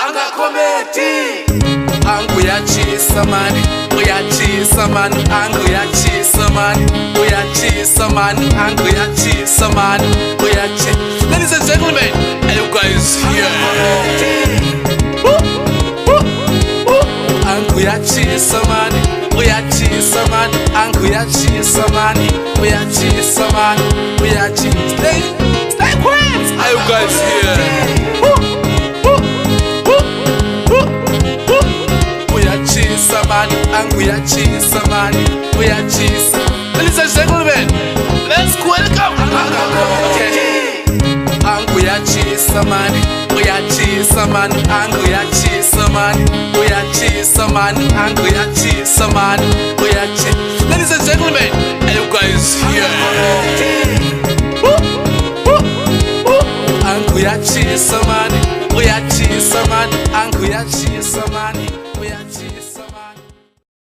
angakometi angu yachisa mani, uyachisa mani, angu yachisa mani, uyachisa mani, angu yachisa mani, uyachisa. Ladies and gentlemen, are you guys here? Angu yachisa mani, uyachisa mani, angu yachisa mani, uyachisa mani, uyachisa. Stay quiet. Are you guys here? Uyachisa mani, angu yachisa mani, uyachisa. Ladies and gentlemen, let's welcome angu yachisa mani, uyachisa mani, angu yachisa mani, uyachisa mani, angu yachisa mani, uyachisa. Ladies and gentlemen, are you guys here? Angu yachisa mani, uyachisa mani, angu yachisa mani, uyachisa.